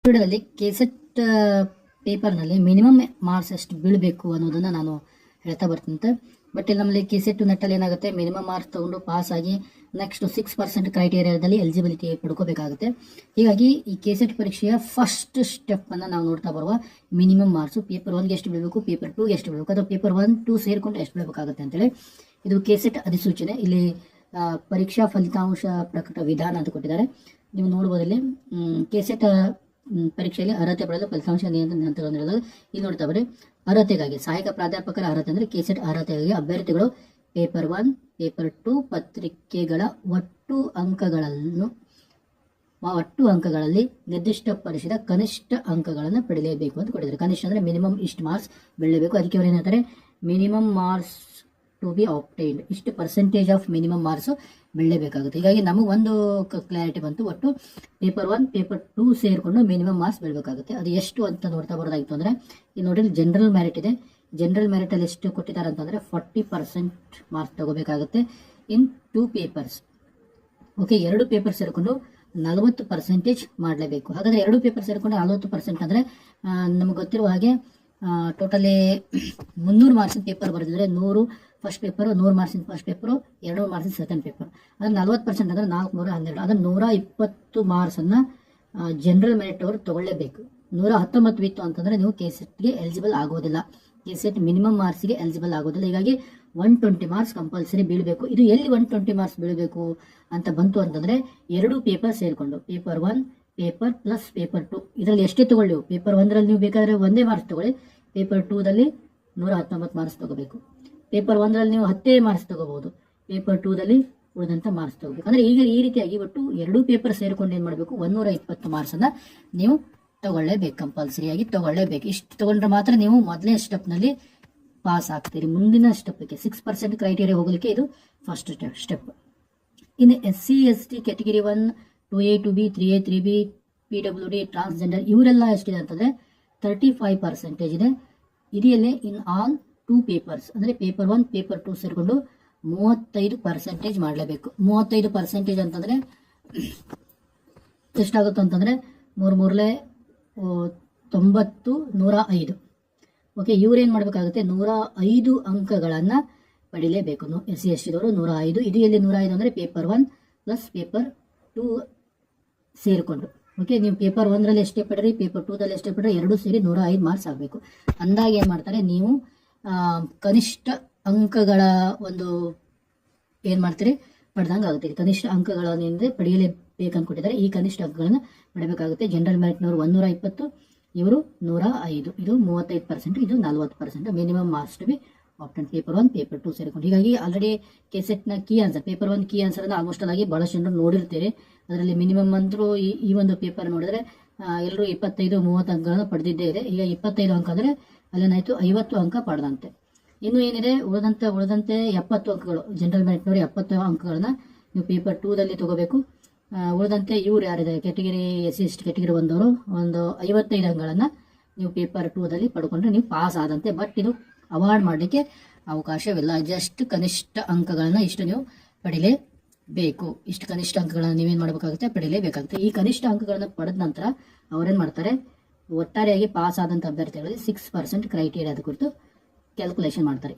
ವಿಡಿಯೋದಲ್ಲಿ ಕೆಸೆಟ್ ಪೇಪರ್ನಲ್ಲಿ minimum marks ಎಷ್ಟು ಬೀಳಬೇಕು ಅನ್ನೋದನ್ನು ನಾನು ಹೇಳ್ತಾ ಬರ್ತೀನಿ. ಬಟ್ ಇಲ್ಲಿ ನಮ್ಮಲ್ಲಿ ಕೆಸೆಟ್ ನೆಟ್ಟಲ್ಲಿ ಏನಾಗುತ್ತೆ, ಮಿನಿಮಮ್ ಮಾರ್ಕ್ಸ್ ತಗೊಂಡು ಪಾಸ್ ಆಗಿ ನೆಕ್ಸ್ಟ್ 6% ಕ್ರೈಟೇರಿಯಾದಲ್ಲಿ ಎಲಿಜಿಬಿಲಿಟಿ ಪಡ್ಕೋಬೇಕಾಗುತ್ತೆ. ಹೀಗಾಗಿ ಈ ಕೆಸೆಟ್ ಪರೀಕ್ಷೆಯ ಫಸ್ಟ್ ಸ್ಟೆಪ್ ಅನ್ನು ನಾವು ನೋಡ್ತಾ ಬರುವ ಮಿನಿಮಮ್ ಮಾರ್ಕ್ಸ್ ಪೇಪರ್ 1ಗೆ ಎಷ್ಟು ಬೀಳಬೇಕು, ಪೇಪರ್ 2ಗೆ ಎಷ್ಟು ಬೀಳಬೇಕು, ಅಥವಾ ಪೇಪರ್ 1, 2 ಸೇರ್ಕೊಂಡು ಎಷ್ಟು ಬೀಳಬೇಕಾಗುತ್ತೆ ಅಂತೇಳಿ ಇದು ಕೆಸೆಟ್ ಅಧಿಸೂಚನೆ. ಇಲ್ಲಿ ಪರೀಕ್ಷಾ ಫಲಿತಾಂಶ ಪ್ರಕಟ ವಿಧಾನ ಅಂತ ಕೊಟ್ಟಿದ್ದಾರೆ. ನೀವು ನೋಡ್ಬೋದು ಇಲ್ಲಿ ಕೆಸೆಟ್ ಪರೀಕ್ಷೆಯಲ್ಲಿ ಅರ್ಹತೆ ಪಡೆದ ಫಲಿತಾಂಶ ನಿಯಂತ್ರಣ ಹಂತಗಳನ್ನು ಹೇಳಿದಾಗ ಇಲ್ಲಿ ನೋಡ್ತಾ ಬರ್ರಿ. ಅರ್ಹತೆಗಾಗಿ ಸಹಾಯಕ ಪ್ರಾಧ್ಯಾಪಕರ ಅರ್ಹತೆ ಅಂದರೆ ಕೆಸೆಟ್ ಅರ್ಹತೆಗಾಗಿ ಅಭ್ಯರ್ಥಿಗಳು ಪೇಪರ್ 1, ಪೇಪರ್ 2 ಪತ್ರಿಕೆಗಳ ಒಟ್ಟು ಅಂಕಗಳಲ್ಲಿ ನಿರ್ದಿಷ್ಟಪಡಿಸಿದ ಕನಿಷ್ಠ ಅಂಕಗಳನ್ನು ಪಡೆಯಲೇಬೇಕು ಅಂತ ಕೊಟ್ಟಿದ್ದಾರೆ. ಕನಿಷ್ಠ ಅಂದರೆ ಮಿನಿಮಮ್ ಇಷ್ಟು ಮಾರ್ಕ್ಸ್ ಬೆಳೆಯಬೇಕು. ಅದಕ್ಕೆ ಅವರು ಏನಂತಾರೆ, ಮಿನಿಮಮ್ ಮಾರ್ಕ್ಸ್ ಟು ಬಿ ಆಬ್ಟೈನ್ಡ್, ಇಷ್ಟು ಪರ್ಸೆಂಟೇಜ್ ಆಫ್ ಮಿನಿಮಮ್ ಮಾರ್ಕ್ಸ್ ಬೆಳೆಯಬೇಕಾಗುತ್ತೆ. ಹೀಗಾಗಿ ನಮಗೆ ಒಂದು ಕ್ಲಾರಿಟಿ ಬಂತು, ಒಟ್ಟು ಪೇಪರ್ 1, ಪೇಪರ್ 2 ಸೇರಿಕೊಂಡು ಮಿನಿಮಮ್ ಮಾರ್ಕ್ಸ್ ಬೆಳಬೇಕಾಗುತ್ತೆ. ಅದು ಎಷ್ಟು ಅಂತ ನೋಡ್ತಾ ಬರೋದಾಗಿತ್ತು ಅಂದರೆ ಇಲ್ಲಿ ನೋಡಿ, ಜನರಲ್ ಮೆರಿಟ್ ಇದೆ. ಜನರಲ್ ಮೆರಿಟಲ್ಲಿ ಎಷ್ಟು ಕೊಟ್ಟಿದ್ದಾರೆ ಅಂತಂದರೆ 40% ಮಾರ್ಕ್ಸ್ ತಗೋಬೇಕಾಗುತ್ತೆ ಇನ್ 2 ಪೇಪರ್ಸ್. ಓಕೆ, 2 ಪೇಪರ್ ಸೇರಿಕೊಂಡು 40% ಮಾಡಲೇಬೇಕು. ಹಾಗಾದರೆ 2 ಪೇಪರ್ ಸೇರಿಕೊಂಡು 40% ಅಂದರೆ ನಮಗೆ ಗೊತ್ತಿರುವ ಹಾಗೆ ಟೋಟಲಿ 300 ಮಾರ್ಕ್ಸಿನ ಪೇಪರ್ ಬರೆದಿದ್ರೆ 100 ಫಸ್ಟ್ ಪೇಪರು, 100 ಮಾರ್ಕ್ಸಿನ ಫಸ್ಟ್ ಪೇಪರು, 200 ಮಾರ್ಕ್ಸಿನ ಸೆಕೆಂಡ್ ಪೇಪರ್. ಅದನ್ನು 40% ಅಂದರೆ 412, ಅದನ್ನು 120 ಮಾರ್ಕ್ಸನ್ನು ಜನರಲ್ ಮೆರಿಟ್ ಅವರು ತಗೊಳ್ಳೇಬೇಕು. 119 ಇತ್ತು ಅಂತಂದರೆ ನೀವು ಕೆಸೆಟ್ಗೆ ಎಲಿಜಿಬಲ್ ಆಗೋದಿಲ್ಲ, ಕೆಸೆಟ್ ಮಿನಿಮಮ್ ಮಾರ್ಕ್ಸ್ಗೆ ಎಲಿಜಿಬಲ್ ಆಗೋದಿಲ್ಲ. ಹೀಗಾಗಿ 120 ಮಾರ್ಕ್ಸ್ ಕಂಪಲ್ಸರಿ ಬೀಳಬೇಕು. ಇದು ಎಲ್ಲಿ 120 ಮಾರ್ಕ್ಸ್ ಬೀಳಬೇಕು ಅಂತ ಬಂತು ಅಂತಂದರೆ 2 ಪೇಪರ್ ಸೇರಿಕೊಂಡು ಪೇಪರ್ 1, ಪೇಪರ್ ಪ್ಲಸ್ ಪೇಪರ್ 2 ಇದರಲ್ಲಿ ಎಷ್ಟೇ ತಗೊಳ್ಳಿ. ಪೇಪರ್ 1ರಲ್ಲಿ ನೀವು ಬೇಕಾದರೆ 1 ಮಾರ್ಕ್ಸ್ ತಗೊಳ್ಳಿ, ಪೇಪರ್ 2ದಲ್ಲಿ 119 ಮಾರ್ಕ್ಸ್ ತಗೋಬೇಕು. ಪೇಪರ್ 1ರಲ್ಲಿ ನೀವು 10 ಮಾರ್ಕ್ಸ್ ತಗೋಬಹುದು, ಪೇಪರ್ 2ದಲ್ಲಿ ಉಳಿದಂಥ ಮಾರ್ಕ್ಸ್ ತಗೋಬೇಕು. ಅಂದರೆ ಈಗ ಈ ರೀತಿಯಾಗಿ ಒಟ್ಟು 2 ಪೇಪರ್ ಸೇರಿಕೊಂಡು ಏನು ಮಾಡಬೇಕು, 120 ಮಾರ್ಕ್ಸನ್ನು ನೀವು ತಗೊಳ್ಳೇಬೇಕು, ಕಂಪಲ್ಸರಿಯಾಗಿ ತಗೊಳ್ಳೇಬೇಕು. ಇಷ್ಟು ತಗೊಂಡ್ರೆ ಮಾತ್ರ ನೀವು ಮೊದಲನೇ ಸ್ಟೆಪ್ನಲ್ಲಿ ಪಾಸ್ ಆಗ್ತೀರಿ. ಮುಂದಿನ ಸ್ಟೆಪ್ಗೆ 6% ಕ್ರೈಟೇರಿಯಾ ಹೋಗಲಿಕ್ಕೆ ಇದು ಫಸ್ಟ್ ಸ್ಟೆಪ್. ಇನ್ನು SC ST category 1, 2A 2B 3A 3B PWD transgender ಇವರೆಲ್ಲ ಎಷ್ಟಿದೆ ಅಂತಂದರೆ 35% ಇದೆ. ಇದರಲ್ಲಿ ಇನ್ ಆಲ್ 2 ಪೇಪರ್ಸ್ ಅಂದರೆ ಪೇಪರ್ 1, ಪೇಪರ್ 2 ಸೇರಿಕೊಂಡು 35% ಮಾಡಲೇಬೇಕು. 35% ಅಂತಂದರೆ ಎಷ್ಟಾಗುತ್ತೆ ಅಂತಂದರೆ 3 90, 105. ಓಕೆ, ಇವ್ರೇನು ಮಾಡಬೇಕಾಗುತ್ತೆ, 105 ಅಂಕಗಳನ್ನು ಪಡಿಲೇಬೇಕು. SC ST ದವರು 105. ಇದು ಎಲ್ಲಿ 105 ಅಂದರೆ ಪೇಪರ್ 1 ಪ್ಲಸ್ ಪೇಪರ್ 2 ಸೇರಿಕೊಂಡು. ಓಕೆ, ನೀವು ಪೇಪರ್ 1ರಲ್ಲಿ ಎಷ್ಟೇ ಪಡ್ರಿ, ಪೇಪರ್ 2ದಲ್ಲಿ ಎಷ್ಟೇ ಪಡ್ರಿ, 2 ಸೇರಿ 105 ಮಾರ್ಕ್ಸ್ ಆಗಬೇಕು. ಅಂದಾಗ ಏನು ಮಾಡ್ತಾರೆ, ನೀವು ಕನಿಷ್ಠ ಅಂಕಗಳ ಒಂದು ಏನು ಮಾಡ್ತೀರಿ, ಪಡೆದಂಗೆ ಆಗುತ್ತೆ. ಕನಿಷ್ಠ ಅಂಕಗಳನ್ನಿಂದ ಪಡೆಯಲೇಬೇಕು ಕೊಟ್ಟಿದ್ದಾರೆ. ಈ ಕನಿಷ್ಠ ಅಂಕಗಳನ್ನು ಪಡೆಯಬೇಕಾಗುತ್ತೆ. ಜನರಲ್ ಮೆರಿಟ್ನವರು 120, ಇವರು 105. ಇದು 35%, ಇದು 40%. Minimum marks to be obtain paper 1, paper 2 ಸೇರಿಕೊಂಡು. ಹೀಗಾಗಿ ಆಲ್ರೆಡಿ ಕೆಸೆಟ್ನ key answer paper 1 key answer almost ಆಗಿ ಬಹಳಷ್ಟು ಜನರು ನೋಡಿರ್ತೀರಿ. ಅದರಲ್ಲಿ ಮಿನಿಮಮ್ ಅಂದರೂ ಈ ಒಂದು ಪೇಪರ್ ನೋಡಿದ್ರೆ ಎಲ್ಲರೂ 25-30 ಅಂಕಗಳನ್ನು ಪಡೆದಿದ್ದೇ ಇದೆ. ಈಗ 25 ಅಂಕ ಅಂದರೆ ಅಲ್ಲೇನಾಯಿತು, 50 ಅಂಕ ಪಡೆದಂತೆ. ಇನ್ನು ಏನಿದೆ ಉಳಿದಂತೆ 70 ಅಂಕಗಳು, ಜನರಲ್ ಮೆರಿಟ್ನವರು 70 ಅಂಕಗಳನ್ನ ನೀವು ಪೇಪರ್ 2ದಲ್ಲಿ ತಗೋಬೇಕು. ಉಳಿದಂತೆ ಇವ್ರು ಯಾರಿದ್ದಾರೆ ಕ್ಯಾಟಗಿರಿ SC ST ಕ್ಯಾಟಗಿರಿ 1ದವರು ಒಂದು 55 ಅಂಕಗಳನ್ನು ನೀವು ಪೇಪರ್ 2ದಲ್ಲಿ ಪಡ್ಕೊಂಡ್ರೆ ನೀವು ಪಾಸ್ ಆದಂತೆ. ಬಟ್ ಇದು ಅವಾರ್ಡ್ ಮಾಡಲಿಕ್ಕೆ ಅವಕಾಶವಿಲ್ಲ. ಜಸ್ಟ್ ಕನಿಷ್ಠ ಅಂಕಗಳನ್ನ ಇಷ್ಟು ನೀವು ಪಡಿಲೇಬೇಕು. ಇಷ್ಟು ಕನಿಷ್ಠ ಅಂಕಗಳನ್ನ ನೀವೇನು ಮಾಡಬೇಕಾಗುತ್ತೆ, ಪಡಿಲೇಬೇಕಾಗುತ್ತೆ. ಈ ಕನಿಷ್ಠ ಅಂಕಗಳನ್ನು ಪಡೆದ ನಂತರ ಅವರೇನು ಮಾಡ್ತಾರೆ, ಒಟ್ಟಾರೆಯಾಗಿ ಪಾಸ್ ಆದಂಥ ಅಭ್ಯರ್ಥಿಗಳಲ್ಲಿ 6% ಕ್ರೈಟೇರಿಯಾದ ಕುರಿತು ಕ್ಯಾಲ್ಕುಲೇಷನ್ ಮಾಡ್ತಾರೆ.